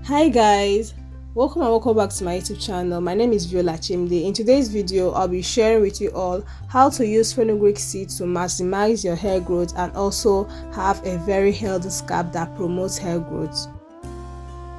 Hi guys, welcome back to my YouTube channel. My name is Viola Chimde. In today's video, I'll be sharing with you all how to use fenugreek seed to maximize your hair growth and also have a very healthy scalp that promotes hair growth.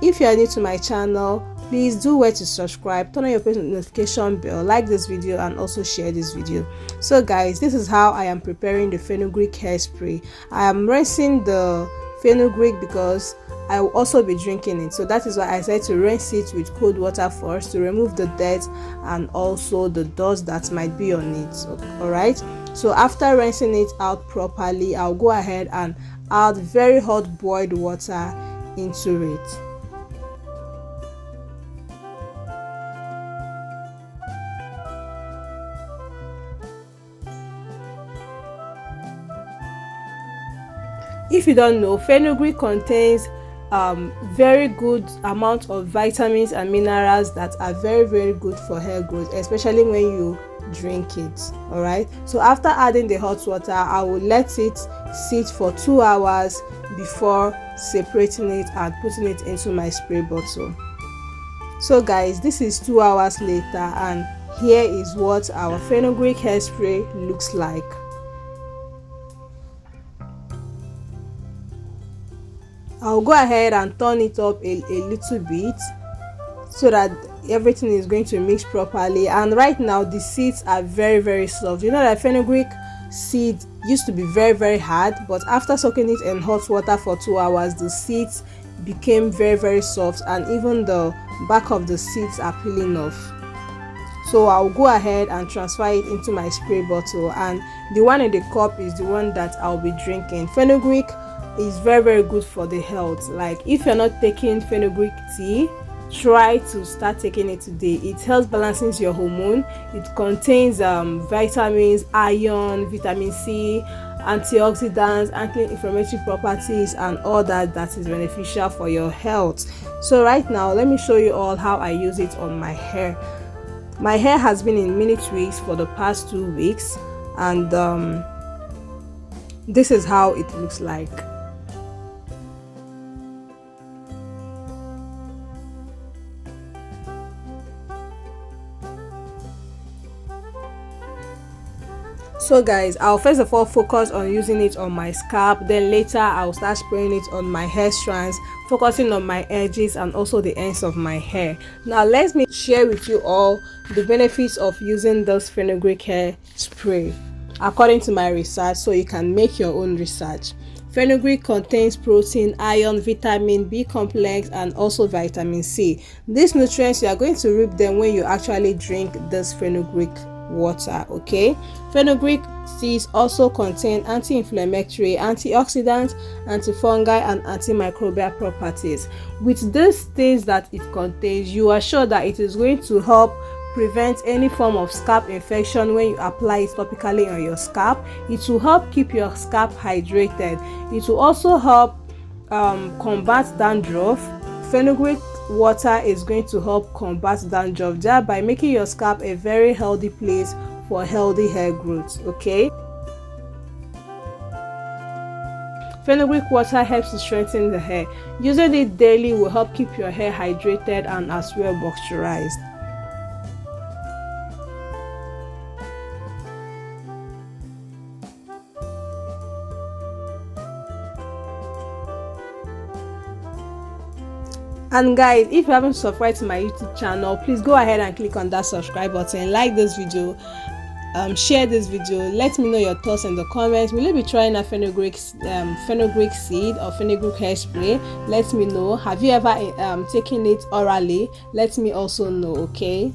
If you are new to my channel, please do wait to subscribe, turn on your post notification bell, like this video and also share this video. So guys, this is how I am preparing the fenugreek hairspray. I am rinsing the fenugreek because I will also be drinking it, so that is why I said to rinse it with cold water first to remove the dirt and also the dust that might be on it. Alright, so after rinsing it out properly, I'll go ahead and add very hot boiled water into it. If you don't know, fenugreek contains very good amount of vitamins and minerals that are very good for hair growth, especially when you drink it. All right, so after adding the hot water, I will let it sit for 2 hours before separating it and putting it into my spray bottle. So guys, this is 2 hours later and here is what our fenugreek hairspray looks like. I'll go ahead and turn it up a little bit so that everything is going to mix properly. And right now the seeds are very soft. You know that fenugreek seed used to be very hard, but after soaking it in hot water for 2 hours, the seeds became very soft and even the back of the seeds are peeling off. So I'll go ahead and transfer it into my spray bottle, and the one in the cup is the one that I'll be drinking. Fenugreek is very good for the health. Like, if you're not taking fenugreek tea, try to start taking it today. It helps balances your hormone. It contains vitamins, iron, vitamin C, antioxidants, anti-inflammatory properties and all that is beneficial for your health. So right now, let me show you all how I use it on my hair. My hair has been in mini twists for the past 2 weeks, and this is how it looks like. So guys, I'll first of all focus on using it on my scalp, then later I'll start spraying it on my hair strands, focusing on my edges and also the ends of my hair. Now let me share with you all the benefits of using this fenugreek hair spray according to my research, so you can make your own research. Fenugreek contains protein, iron, vitamin B complex and also vitamin C. These nutrients, you are going to reap them when you actually drink this fenugreek water. Okay, fenugreek seeds also contain anti-inflammatory, antioxidant, antifungal and antimicrobial properties. With these things that it contains, you are sure that it is going to help prevent any form of scalp infection when you apply it topically on your scalp. It will help keep your scalp hydrated. It will also help combat dandruff. Fenugreek water is going to help combat dandruff, thereby making your scalp a very healthy place for healthy hair growth. Okay, fenugreek water helps to strengthen the hair. Using it daily will help keep your hair hydrated and as well moisturized. And guys, if you haven't subscribed to my YouTube channel, please go ahead and click on that subscribe button, like this video, share this video, let me know your thoughts in the comments. Will you be trying a fenugreek seed or fenugreek hairspray? Let me know. Have you ever taken it orally? Let me also know. Okay,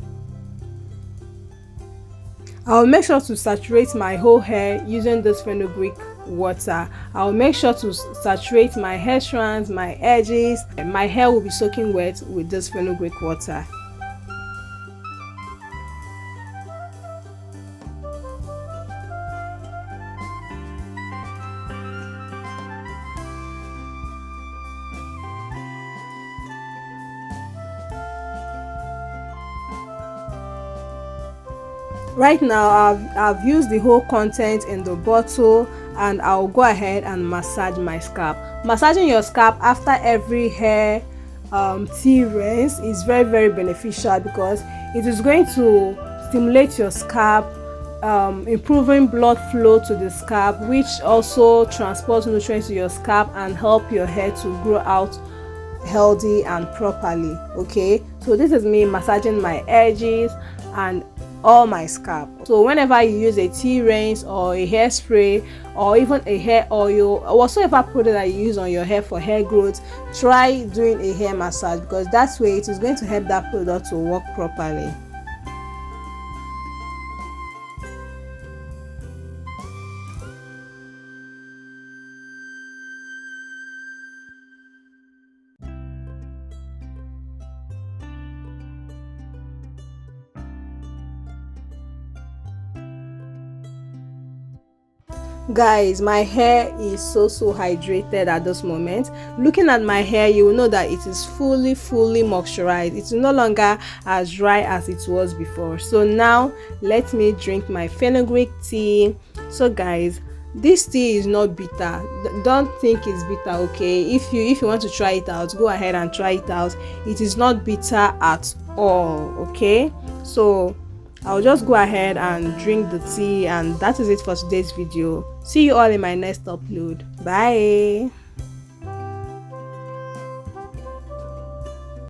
I'll make sure to saturate my whole hair using this fenugreek water. I'll make sure to saturate my hair strands, my edges, and my hair will be soaking wet with this fenugreek water. Right now I've used the whole content in the bottle, and I'll go ahead and massage my scalp. Massaging your scalp after every hair tea rinse is very, very beneficial because it is going to stimulate your scalp, improving blood flow to the scalp, which also transports nutrients to your scalp and help your hair to grow out healthy and properly. Okay, so this is me massaging my edges and all my scalp. So whenever you use a tea rinse or a hairspray or even a hair oil or whatsoever product that you use on your hair for hair growth, try doing a hair massage, because that's way it is going to help that product to work properly. Guys, my hair is so hydrated at this moment. Looking at my hair, you will know that it is fully moisturized. It's no longer as dry as it was before. So now let me drink my fenugreek tea. So guys, this tea is not bitter. Don't think it's bitter. Okay, if you want to try it out, go ahead and try it out. It is not bitter at all. Okay, so I'll just go ahead and drink the tea, and that is it for today's video. See you all in my next upload. Bye.